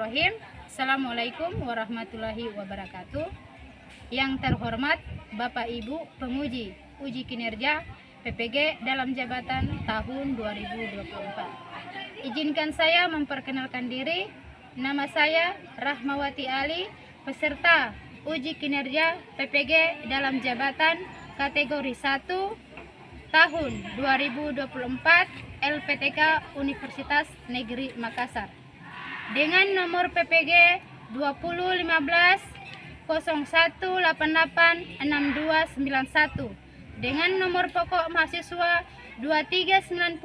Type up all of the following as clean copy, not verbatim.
Bismillahirrahmanirrahim. Assalamualaikum warahmatullahi wabarakatuh. Yang terhormat Bapak Ibu penguji uji kinerja PPG dalam jabatan tahun 2024. Izinkan saya memperkenalkan diri. Nama saya Rahmawati Ali, peserta uji kinerja PPG dalam jabatan kategori 1 tahun 2024 LPTK Universitas Negeri Makassar dengan nomor PPG 2015 01886291 dengan nomor pokok mahasiswa 2390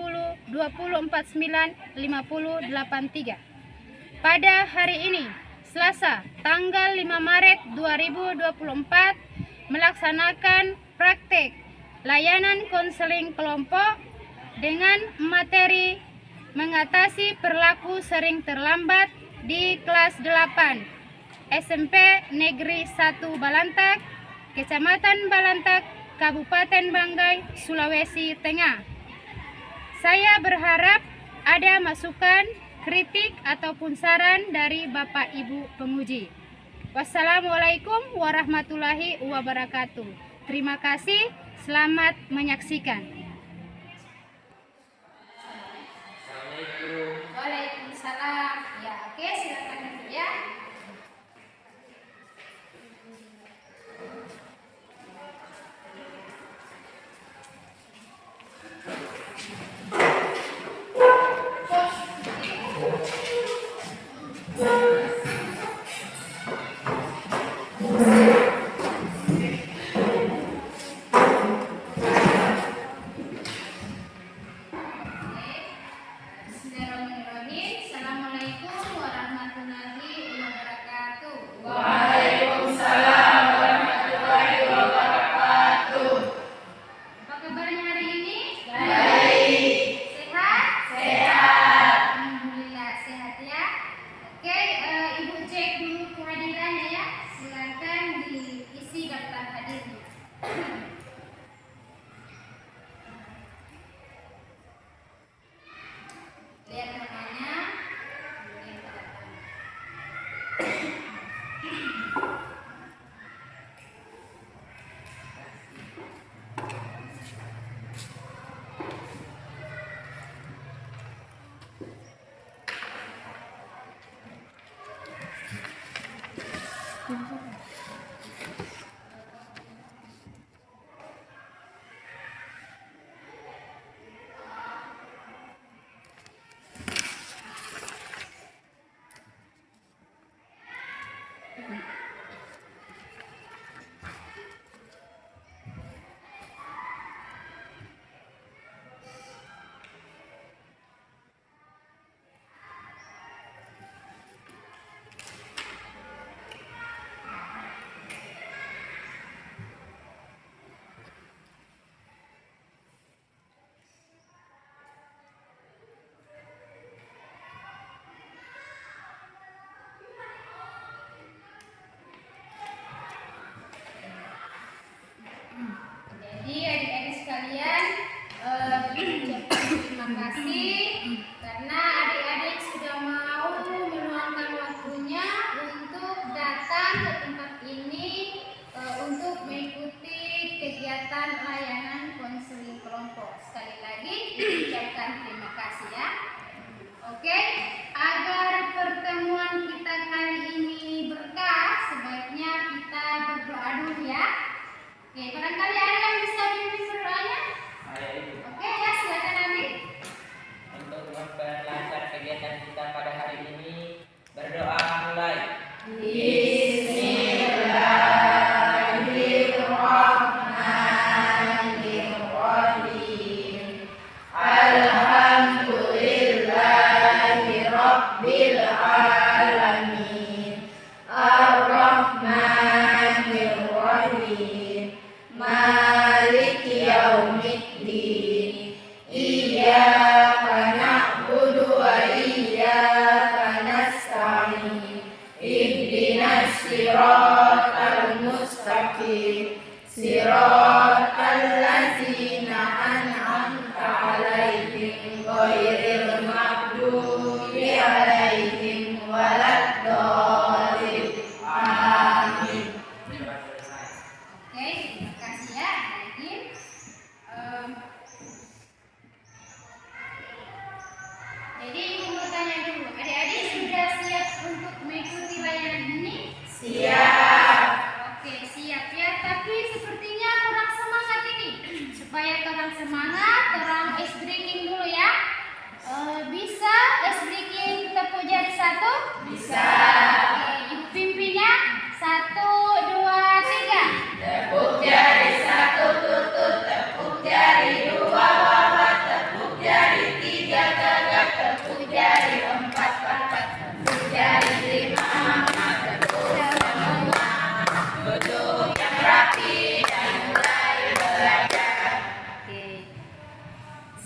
249 5083. Pada hari ini Selasa tanggal 5 Maret 2024 melaksanakan praktek layanan konseling kelompok dengan materi mengatasi perilaku sering terlambat di kelas 8 SMP Negeri 1 Balantak, Kecamatan Balantak, Kabupaten Banggai, Sulawesi Tengah. Saya berharap ada masukan, kritik ataupun saran dari Bapak Ibu penguji. Wassalamualaikum warahmatullahi wabarakatuh. Terima kasih, selamat menyaksikan. Waalaikumsalam. Ya, oke, silakan ya. Jadi adik-adik sekalian, terima kasih karena adik-adik sudah mau meluangkan waktunya untuk datang ke tempat ini untuk mengikuti kegiatan layanan konseling kelompok. Sekali lagi diucapkan terima kasih ya. Oke, agar pertemuan kita kali ini berkah, sebaiknya kita berdoa dulu ya. Oke, barangkali ada yang bisa pimpin berdoanya? Oke ya, silakan Andi. Untuk memperlancar kegiatan kita pada hari ini, berdoa mulai. Bismillahirrahmanirrahim. Alhamdulillahi Rabbil alamin. Ar-Rahmanir-Rahim. Maliki yaumiddin. Iyyaka na'budu wa iyyaka nasta'in. Ihdinas siratal mustaqim. Siratal ladzina an'amta 'alaihim ghairil maghdubi 'alaihim walad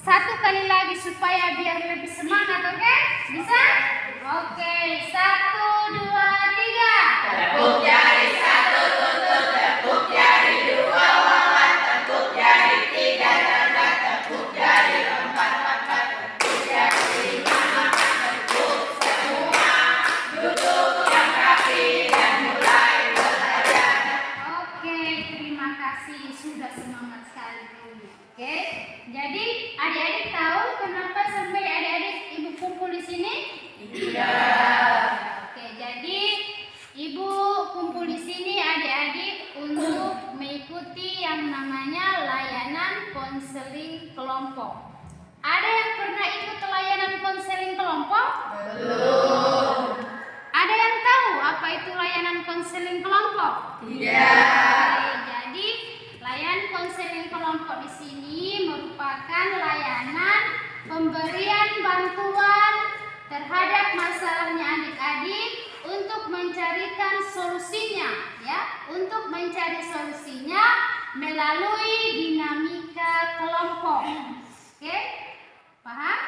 Satu kali lagi supaya biar lebih semangat, oke? Bisa? Oke, 1, 2, 3. Tekuk jari 1 tutup, tekuk jari 2 wawan, tekuk jari 3 dada, tekuk jari 4 angkat, tekuk jari 5 angkat, tekuk semua. Duduk yang rapi dan mulai belajar. Oke, terima kasih. Sudah semangat sekali dulu. Oke, jadi adik-adik tahu kenapa sampai adik-adik ibu kumpul di sini? Tidak. Oke, jadi ibu kumpul di sini adik-adik untuk mengikuti yang namanya layanan konseling kelompok. Ada yang pernah ikut layanan konseling kelompok? Belum. Ada yang tahu apa itu layanan konseling kelompok? Tidak. Jadi layanan konseling kelompok di sini merupakan layanan pemberian bantuan terhadap masalahnya adik-adik untuk mencarikan solusinya, ya, untuk mencari solusinya melalui dinamika kelompok. Oke, paham?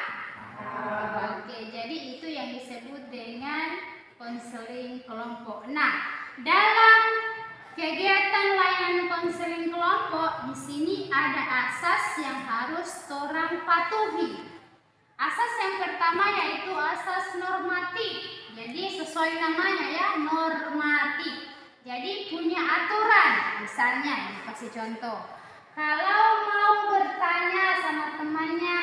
Oke, jadi itu yang disebut dengan konseling kelompok. Nah, dalam kegiatan layanan konseling kelompok di sini ada asas yang harus orang patuhi. Asas yang pertama yaitu asas normatif. Jadi sesuai namanya ya, normatif. Jadi punya aturan. Misalnya, ini kasih contoh. Kalau mau bertanya sama temannya,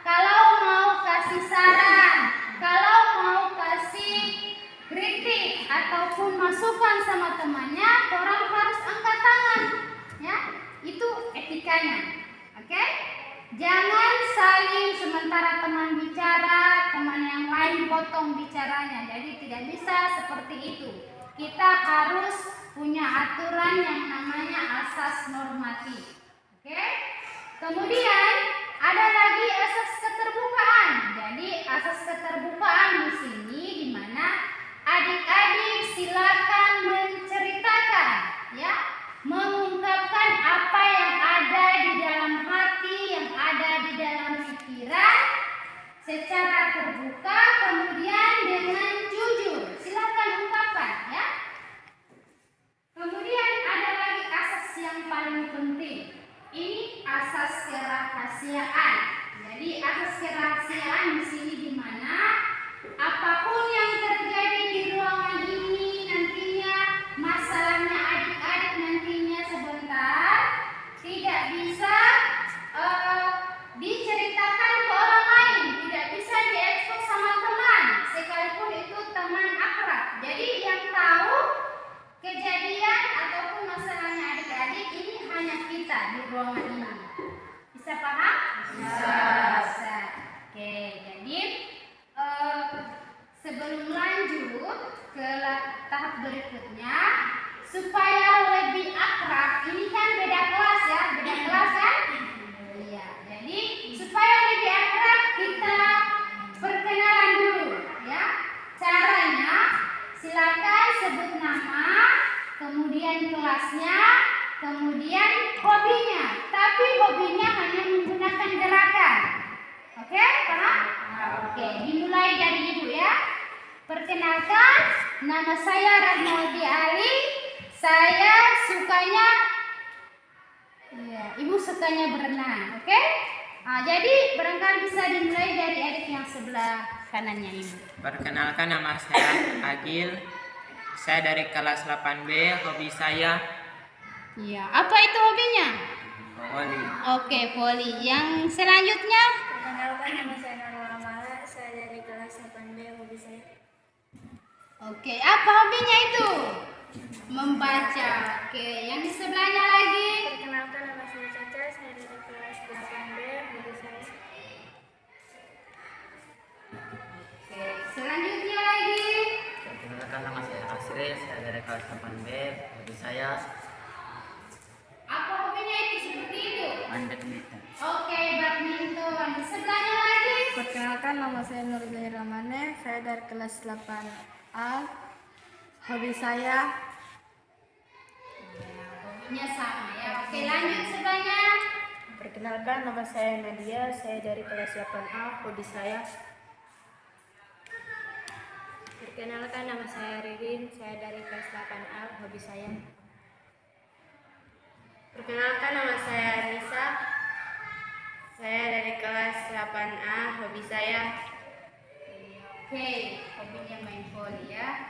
kalau mau kasih saran, kalau mau kasih kritik ataupun masukan sama temannya, orang harus angkat tangan, ya. Itu etikanya. Oke? Jangan saling sementara teman bicara, teman yang lain potong bicaranya. Jadi tidak bisa seperti itu. Kita harus punya aturan yang namanya asas normatif. Oke? Kemudian ada lagi asas keterbukaan. Jadi asas keterbukaan di sini di mana adik-adik silakan menceritakan, ya, mengungkapkan apa yang ada di dalam hati, yang ada di dalam pikiran secara terbuka, kemudian dengan jujur. Silakan ungkapkan, ya. Kemudian ada lagi asas yang paling penting. Ini asas kerahasiaan. Jadi asas kerahasiaan di sini di mana apapun yang terjadi di ruangan ini nantinya, masalahnya adik-adik nantinya sebentar tidak bisa diceritakan ke orang lain, tidak bisa diekspos sama teman, sekalipun itu teman akrab. Jadi yang tahu kejadian ataupun masalahnya adik-adik ini hanya kita di ruangan ini. Bisa paham? Bisa. Oke, jadi sebelum lanjut ke tahap berikutnya, supaya lebih akrab, ini kan beda kelas ya, beda kelas kan? Iya. Jadi supaya lebih akrab kita perkenalan dulu, ya. Caranya silakan sebut nama, kemudian kelasnya, kemudian hobinya. Tapi hobinya hanya menggunakan gerakan. Oke, paham? Oke, dimulai dari ibu ya. Perkenalkan, nama saya Rahmawati Ali. Saya sukanya, ya, ibu sukanya berenang. Oke? Nah, jadi barangkali bisa dimulai dari adik yang sebelah kanannya ibu. Perkenalkan, nama saya Agil. Saya dari kelas 8B. Hobi saya Iya, apa itu hobinya? voli. Oke, voli. Yang selanjutnya? Perkenalkan, nama saya Nurul Amara, saya dari kelas 8B, hobi saya. Oke, apa hobinya itu? Membaca. Oke, yang di sebelahnya lagi? Perkenalkan, nama saya Caca, saya dari kelas 8B, hobi saya. Oke, selanjutnya lagi? Perkenalkan, nama saya Asri. Saya dari kelas 8B. Hobi saya Apa hobinya itu seperti itu? badminton. Oke, badminton. Di sebelahnya lagi? Perkenalkan, nama saya Nur Ramane, saya dari kelas 8A, hobi saya. Ya, hobinya sama ya. Oke, lanjut sebelahnya. Perkenalkan, nama saya Nadia, saya dari kelas 8A, hobi saya. Perkenalkan, nama saya Ririn, saya dari kelas 8A, hobi saya. Perkenalkan, nama saya Anissa, saya dari kelas 8A, hobi saya. Oke, hobinya main voli ya.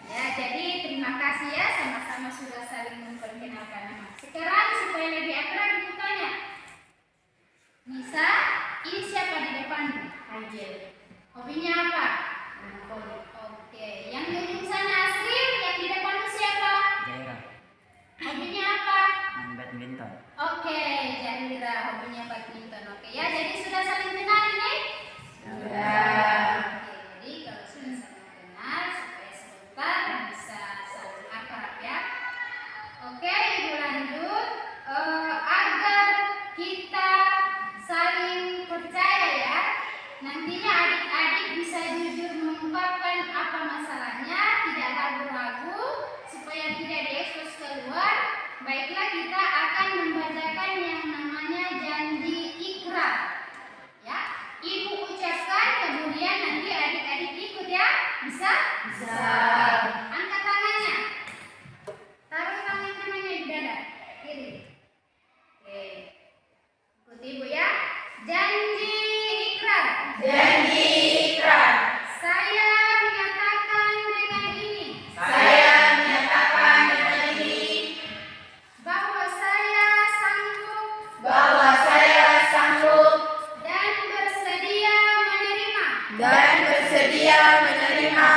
Ya, jadi terima kasih ya, sama-sama sudah saling memperkenalkan nama. Sekarang supaya lebih akrab ibu tanya. Nisa, ini siapa di depanmu? Haji. Hobinya apa? Main voli. Oke, yang di ujung sana Asril, yang di depanmu siapa? Jaira, Hobinya apa? main badminton. Oke, Jahira, hobinya badminton. Oke ya, jadi sudah saling kenal ini? Sudah. Oke, jadi kalau sudah saling kenal, supaya sebentar bisa saling akrab ya. Oke, ibu lanjut. Agar kita saling percaya ya, nantinya adik-adik bisa jujur mengungkapkan apa masalahnya, tidak ragu-ragu, supaya tidak diekspos keluar. Baiklah, kita akan membacakan yang namanya janji ikrar. Ya, ibu ucapkan, kemudian nanti adik-adik ikut ya. Bisa? Bisa. Angkat tangannya. Taruh tangan kanannya di dada kiri. Oke. Ikuti ibu ya. Janji ikrar. Janji ikrar. Saya menyatakan dengan ini Saya menyatakan dengan ini bahwa saya sanggup bahwa saya sanggup dan bersedia menerima,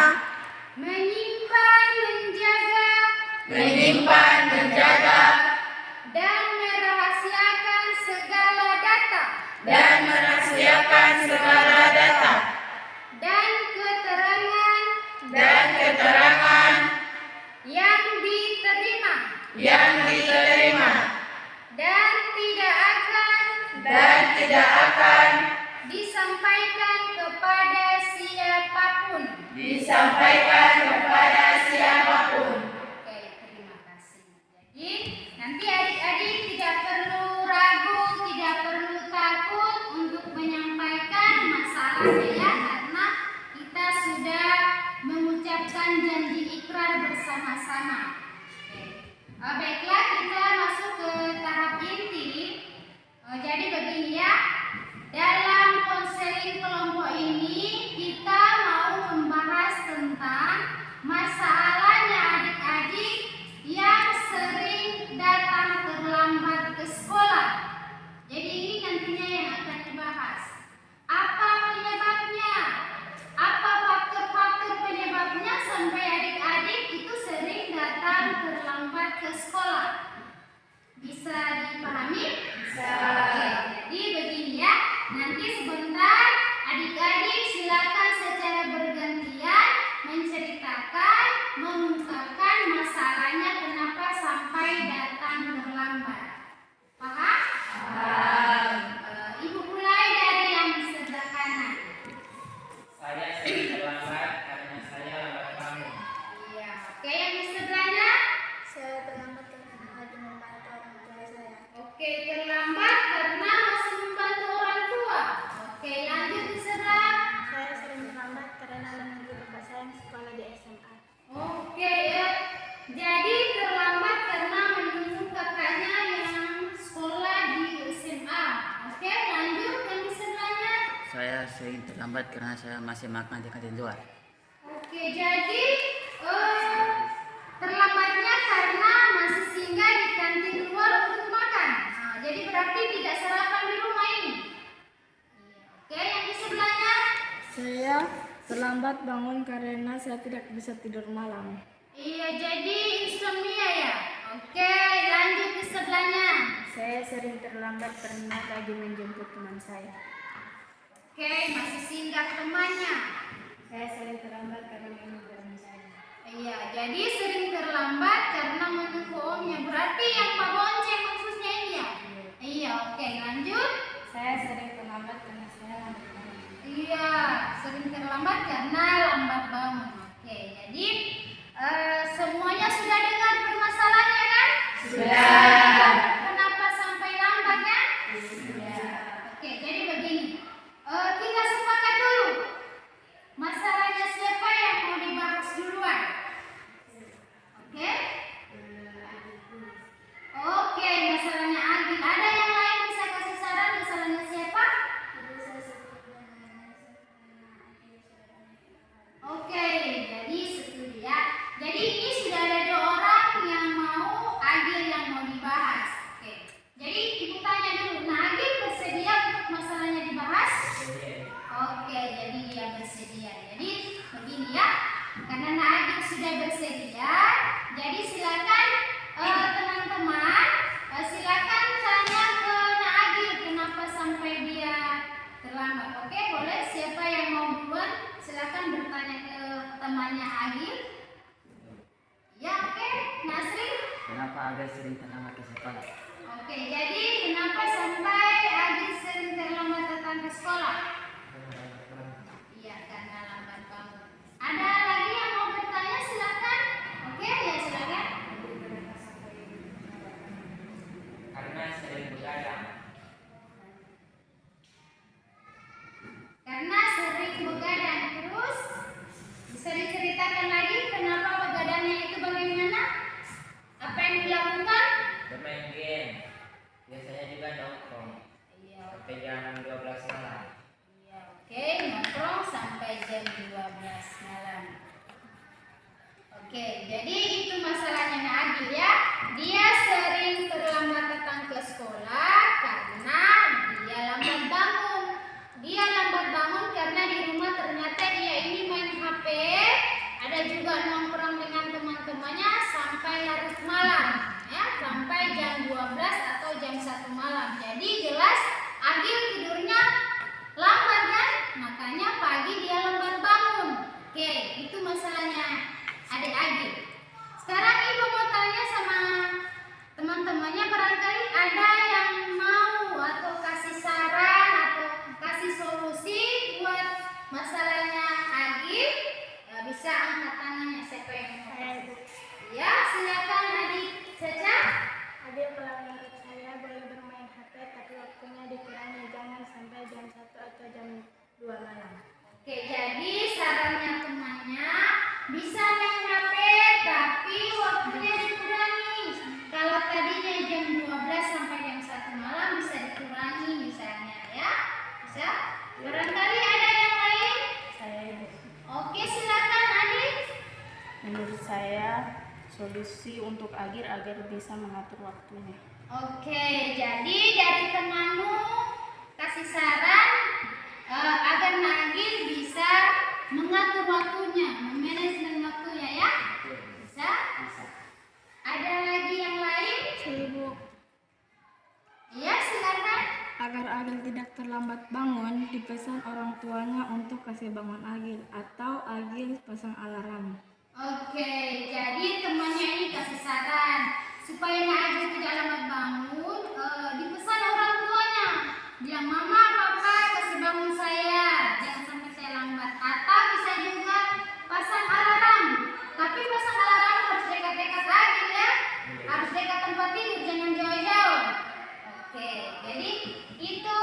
menyimpan, menjaga, dan merahasiakan segala data dan keterangan yang diterima dan tidak akan disampaikan kepada siapapun. Oke, terima kasih. Jadi nanti adik-adik tidak perlu ragu, tidak perlu takut untuk menyampaikan masalahnya ya, karena kita sudah mengucapkan janji ikrar bersama-sama. Oke. Baiklah, kita masuk ke tahap inti. Jadi begini ya, dalam konseling kelompok ini kita mau membahas tentang masalahnya adik-adik yang sering datang terlambat ke sekolah. Jadi ini nantinya yang akan dibahas. Apa penyebabnya? Apa faktor-faktor penyebabnya sampai adik-adik itu sering datang terlambat ke sekolah? Bisa dipahami? Bisa. Oke, jadi begini ya. Nanti sebentar adik-adik silakan secara bergantian menceritakan, mengungkapkan masalahnya kenapa sampai datang terlambat. Paham? Paham. Ibu mulai dari yang sebelah kanan. Saya sering terlambat karena saya lambat bangun. Iya. Oke, yang di sebelahnya. Saya terlambat karena lagi membantu orang tua saya. Oke, terlambat karena masih membantu orang tua. Oke, lanjut di sebelah. Saya sering terlambat karena menunggu bapak saya yang sekolah di SMA. Oke ya. Jadi terlambat karena menunggu kakaknya yang sekolah di SMA. Oke, lanjut yang di sebelahnya. Saya sering terlambat karena saya masih makan di kantin luar. Oke, jadi terlambatnya karena masih singgah di kantin luar untuk makan. Nah, jadi berarti tidak sarapan di rumah ini. Oke, yang di sebelahnya. Saya terlambat bangun karena saya tidak bisa tidur malam. Iya, jadi insomnia ya. Oke, lanjut di sebelahnya. Saya sering terlambat karena lagi menjemput teman saya. Oke, masih singgah temannya. Saya sering terlambat karena menunggu om saya. Iya, jadi sering terlambat karena menunggu omnya. Berarti yang Pak Bonceng maksudnya ini ya? Iya, oke, lanjut. Saya sering terlambat karena saya lambat bangun. Iya, sering terlambat karena lambat bangun. Oke, jadi semuanya sudah dengar permasalahannya kan? Sudah. Kenapa sampai lambat Oke, jadi begini. Kita sepakat dulu. Masalahnya siapa yang mau dibahas duluan? Oke? Oke, masalahnya Agil. Ada yang lain bisa kasih saran masalahnya siapa? Oke, jadi setuju ya. Jadi ini sudah ada 2 orang yang mau Agil yang mau dibahas. Oke. Jadi ibu tanya dulu, nah Agil bersedia untuk masalahnya dibahas? Oke, jadi dia bersedia. Jadi begini ya, karena Nak Agil sudah bersedia, jadi silakan teman-teman, silakan tanya ke Nak Agil kenapa sampai dia terlambat. Oke, boleh siapa yang mau duluan silakan bertanya ke temannya Agil. Ya, oke, Nasri. Kenapa Agil sering terlambat ke sekolah? Oke, jadi kenapa sampai Agil sering terlambat datang ke sekolah? Iya, karena lambat bangun. Ada lagi yang mau bertanya silakan. Oke, ya silakan. Karena sering begadang. Karena sering begadang. Terus bisa diceritakan lagi kenapa begadangnya itu bagaimana? Apa yang dilakukan? Bermain game. Biasanya juga nongkrong. Iya. Sampai jam 12 malam. Iya, oke, nongkrong sampai jam 12 malam. Oke, jadi itu masalahnya Nak Agil ya. Dia sering terlambat datang ke sekolah karena dia lambat bangun. Dia lambat bangun karena di rumah ternyata dia ini main HP, ada juga nongkrong dengan teman-temannya sampai larut malam, ya, sampai jam 12 atau jam 1 malam. Jadi jelas Agil tidurnya lambat kan? Makanya pagi dia lambat bangun. Oke, itu masalahnya adik Agil. Sekarang ibu mau tanya sama teman-temannya, barangkali ada yang mau atau kasih saran atau kasih solusi buat masalahnya Agil. Ya, bisa angkat tangannya siapa yang mau kasih. Ya, silakan adik Caca. Adik, kalau menurut saya boleh bermain HP tapi waktunya dikurangi, jangan sampai jam 1 atau jam 2 malam. Oke, jadi sarannya temannya bisa main HP tapi waktunya dikurangi. Kalau tadinya jam 12 sampai jam 1 malam bisa dikurangi misalnya ya. Bisa? Barangkali ada yang lain? Saya Ibu. Oke, silakan adik. Menurut saya solusi untuk Agil agar bisa mengatur waktunya. Oke, jadi dari temanmu kasih saran agar Agil bisa mengatur waktunya, memanajemen waktunya ya. Bisa? Ada lagi yang lain? Ibu, Ya, silakan. agar Agil tidak terlambat bangun, dipesan orang tuanya untuk kasih bangun Agil atau Agil pasang alarm. Oke, jadi temannya ini kasih saran supaya Agil tidak lambat bangun, dipesan orang tuanya. Bilang, "Mama, Papa, kasih bangun saya, jangan sampai saya lambat." Atau bisa juga pasang alarm. Tapi pasang alarm harus dekat-dekat Agil ya. Harus dekat tempat tidur, jangan jauh-jauh. Oke, jadi itu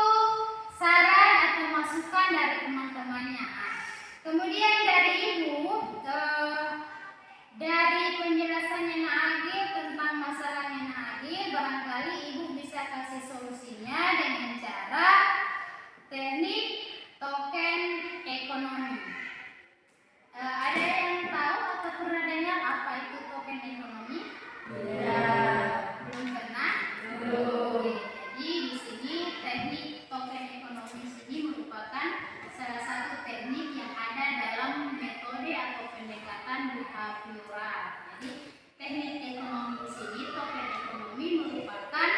saran atau masukan dari teman-temannya. Kemudian dari ibu, dari penjelasannya Nak Agil tentang masalahnya Nak Agil, barangkali ibu bisa kasih solusinya dengan cara teknik token ekonomi. Ada yang tahu atau pernah dengar apa itu token ekonomi? Belum pernah? Oke, jadi di sini teknik token ekonomi ini merupakan salah satu teknik yang ada dalam metode atau pendekatan behavioral. Jadi teknik ekonomi di sini, token ekonomi merupakan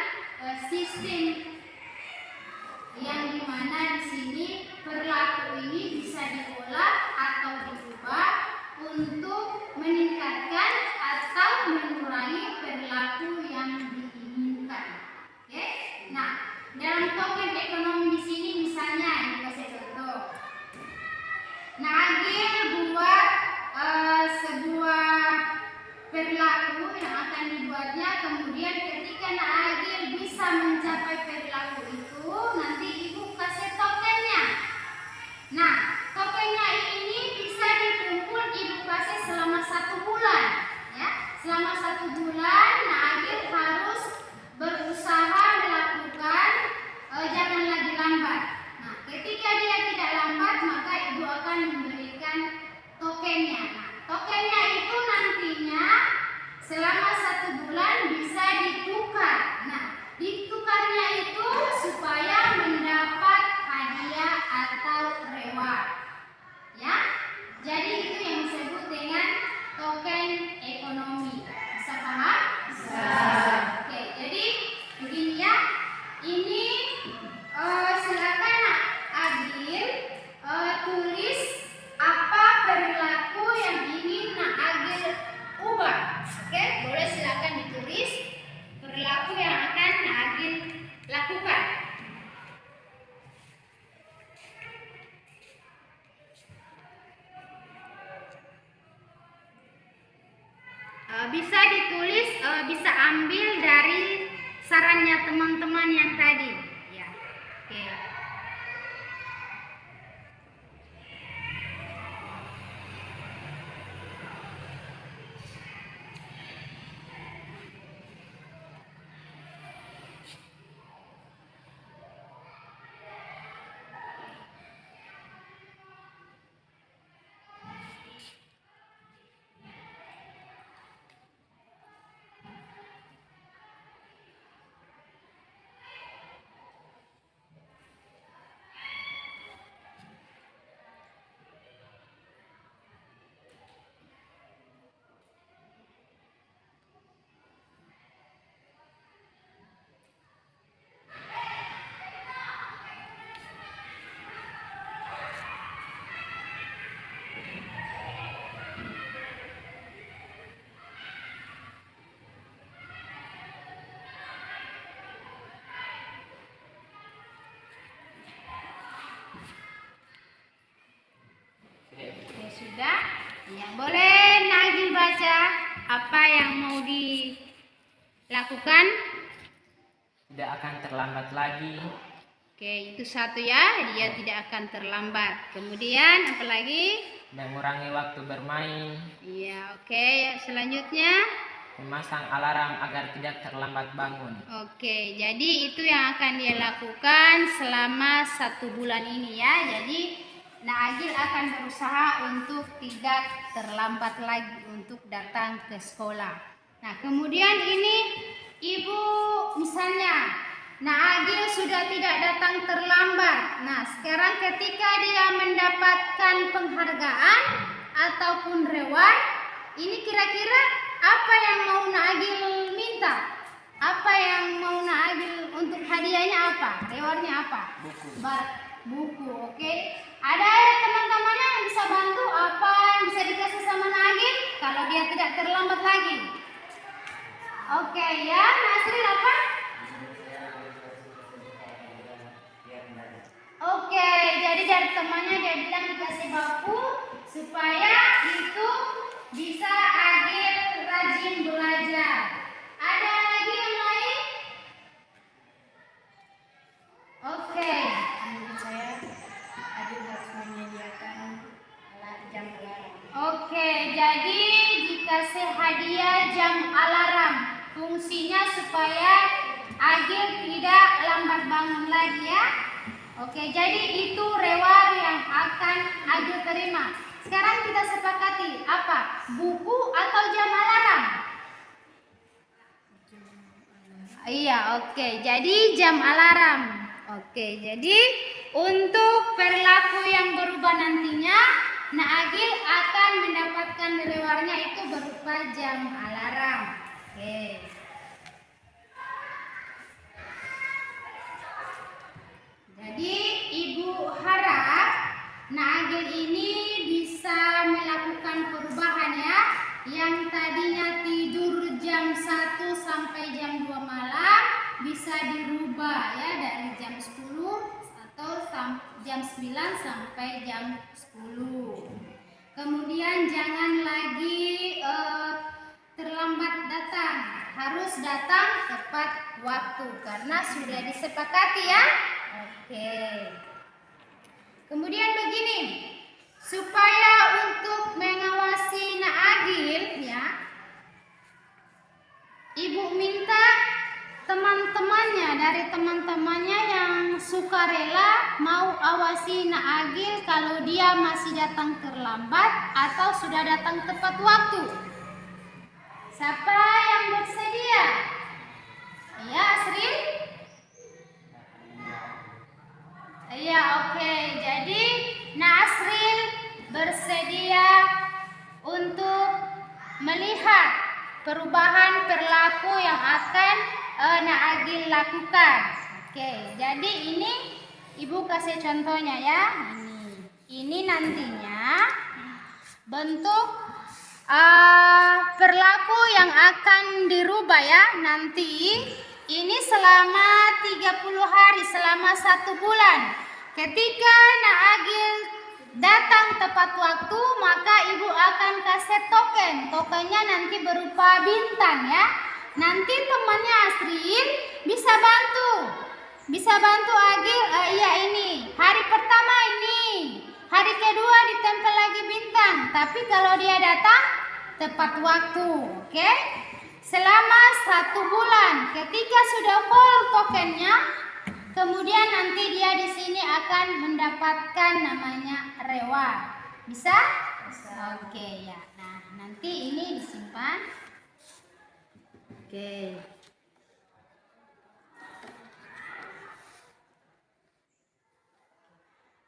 sistem yang dimana di sini perilaku ini bisa diolah atau diubah untuk meningkatkan atau mengurangi perilaku yang diinginkan. Oke? Nah, dalam token ekonomi di sini misalnya ini kasih contoh. Nah, Agil buat sebuah perilaku yang akan dibuatnya, kemudian ketika Agil bisa mencapai perilaku itu, nanti ibu bisa ditulis, bisa ambil dari sarannya teman-teman yang tadi. Ya, oke. Ya sudah. Ya, boleh Najil baca apa yang mau dilakukan? Tidak akan terlambat lagi. Oke, itu satu ya, dia tidak akan terlambat. Kemudian apa lagi? Mengurangi waktu bermain. Iya, oke. Selanjutnya, Memasang alarm agar tidak terlambat bangun. oke. Jadi itu yang akan dia lakukan selama 1 bulan ini ya. Jadi Naagil akan berusaha untuk tidak terlambat lagi untuk datang ke sekolah. Nah, kemudian ini ibu misalnya Naagil sudah tidak datang terlambat. Nah, sekarang ketika dia mendapatkan penghargaan ataupun reward, ini kira-kira apa yang mau Naagil minta? Apa yang mau Naagil untuk hadiahnya apa? Rewardnya apa? Buku. Buku, oke. Ada teman-temannya yang bisa bantu apa yang bisa dikasih sama Naagil kalau dia tidak terlambat lagi? Oke ya, Nasril apa? Oke, jadi dari temannya dia bilang dikasih buku supaya itu bisa Agil rajin belajar. Ada lagi yang lain? Oke. Menurut saya Agil harus menyediakan jam alarm. Oke, jadi dikasih hadiah jam alarm. Fungsinya supaya Agil tidak lambat bangun lagi ya. Oke, jadi itu reward yang akan Agil terima. Sekarang kita sepakati apa? Buku atau jam alarm? Iya, oke. Jadi jam alarm. Oke, jadi untuk perilaku yang berubah nantinya, Naagil akan mendapatkan rewardnya itu berupa jam alarm. Oke. Jadi ibu harap Naagil ini bisa melakukan perubahan ya. Yang tadinya tidur jam 1 sampai jam 2 malam bisa dirubah ya dari jam 10 atau jam 9 sampai jam 10. Kemudian jangan lagi terlambat datang. Harus datang tepat waktu karena sudah disepakati ya. Oke. Kemudian begini, supaya untuk mengawasi Naagil ya, ibu minta dari teman-temannya yang sukarela mau awasi Naagil kalau dia masih datang terlambat atau sudah datang tepat waktu. Siapa yang bersedia? Ya, Asri? Iya, oke. Jadi Nasril bersedia untuk melihat perubahan perilaku yang akan Naagil lakukan. Oke, jadi ini ibu kasih contohnya ya. Ini nantinya bentuk perilaku yang akan dirubah ya. Nanti ini selama 30 hari, selama 1 bulan. Ketika Naagil datang tepat waktu, maka ibu akan kasih token. Tokennya nanti berupa bintang ya. Nanti temannya Asrin bisa bantu. Bisa bantu Agil, iya ini. Hari pertama ini. Hari kedua ditempel lagi bintang. Tapi kalau dia datang tepat waktu, oke? Selama 1 bulan. Ketika sudah full tokennya, kemudian nanti dia di sini akan mendapatkan namanya reward. Bisa? Bisa. Oke ya. Nah, nanti ini disimpan. Oke.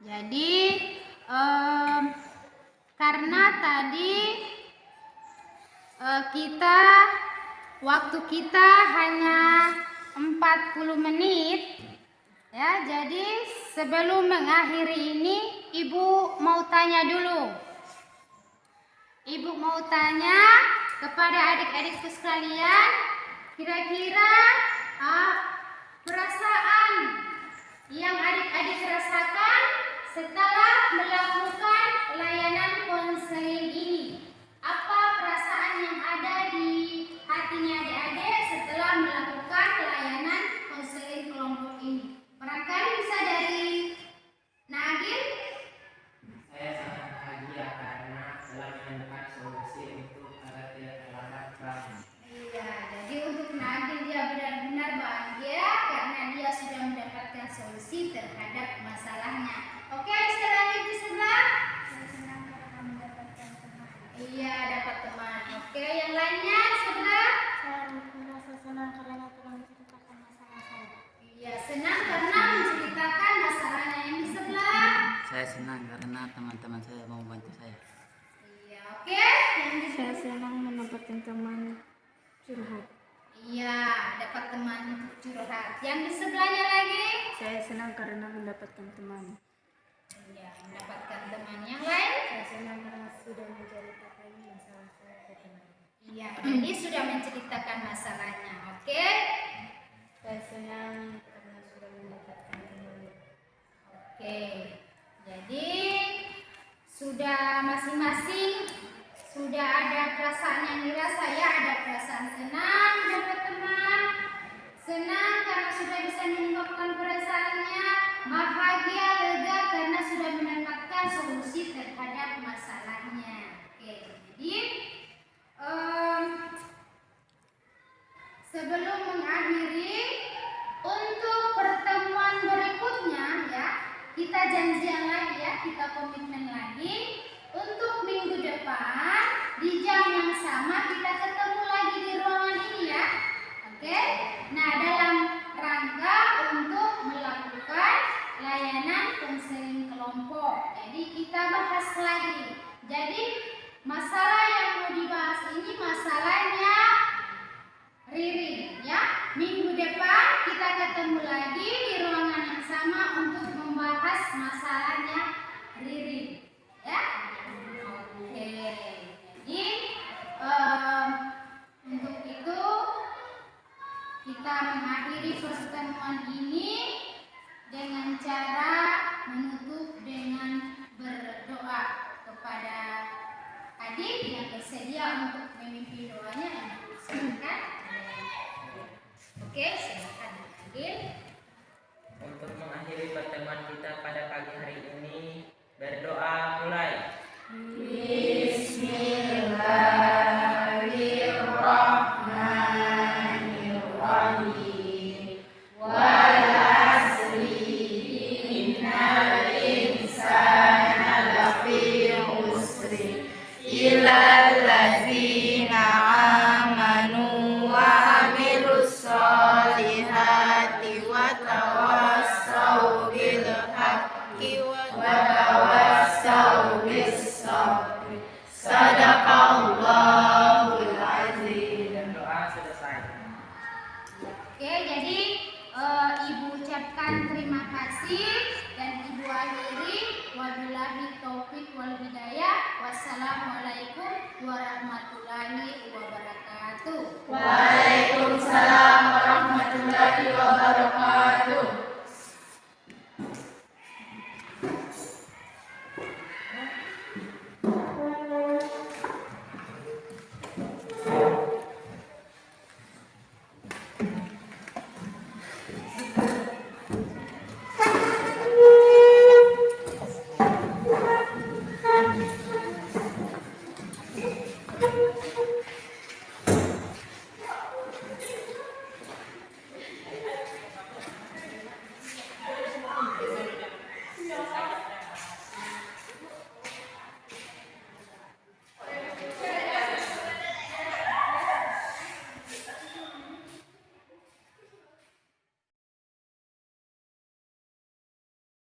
Jadi karena tadi waktu kita hanya 40 menit ya, jadi sebelum mengakhiri ini ibu mau tanya dulu. Ibu mau tanya kepada adik-adikku sekalian, kira-kira perasaan yang adik-adik rasakan setelah melakukan layanan konseling ini. Apa perasaan yang ada di hatinya adik-adik setelah melakukan layanan konseling kelompok ini? Barangkali bisa dari Nagil? Saya sangat bahagia karena telah menemukan solusi untuk agar tidak terlambat bangun. Iya, jadi untuk Nagil dia benar-benar bahagia karena dia sudah mendapatkan solusi terhadap masalahnya. Oke, bisa lanjut di sebelah. Saya senang karena mendapatkan teman. Iya, dapat teman. Oke, yang lainnya sebelah. Saya merasa senang karena telah menceritakan masalah saya. Iya, senang karena menceritakan masalahnya. Yang di sebelah. Saya senang karena teman-teman saya mau membantu saya. Iya, oke. Yang di Saya senang mendapatkan teman curhat. Iya, dapat teman untuk curhat. Yang di sebelahnya lagi. Saya senang karena mendapatkan teman. Iya, mendapatkan teman. Yang lain. Saya senang karena sudah menceritakan masalah saya ke teman. Iya, jadi sudah menceritakan masalahnya. Oke. Saya senang karena sudah mendapatkan teman. Oke. Jadi sudah masing-masing sudah ada perasaan yang dirasa ya, ada perasaan senang dapat teman, senang karena sudah bisa mengungkapkan perasaannya, bahagia, lega karena sudah mendapatkan solusi terhadap masalahnya. Oke, jadi sebelum mengakhiri untuk pertemuan berikutnya ya, kita janjian lagi ya, kita komitmen lagi untuk minggu depan di jam yang sama kita ketemu lagi di ruangan ini ya. Oke. Nah, dalam rangka untuk melakukan layanan konseling kelompok. Jadi kita bahas lagi. Jadi masalah yang mau dibahas ini masalahnya Riri ya. Minggu depan kita ketemu lagi di ruangan yang sama untuk membahas masalahnya Riri ya. Oke. Jadi untuk itu kita mengakhiri pertemuan ini dengan cara menutup dengan berdoa kepada adik yang bersedia untuk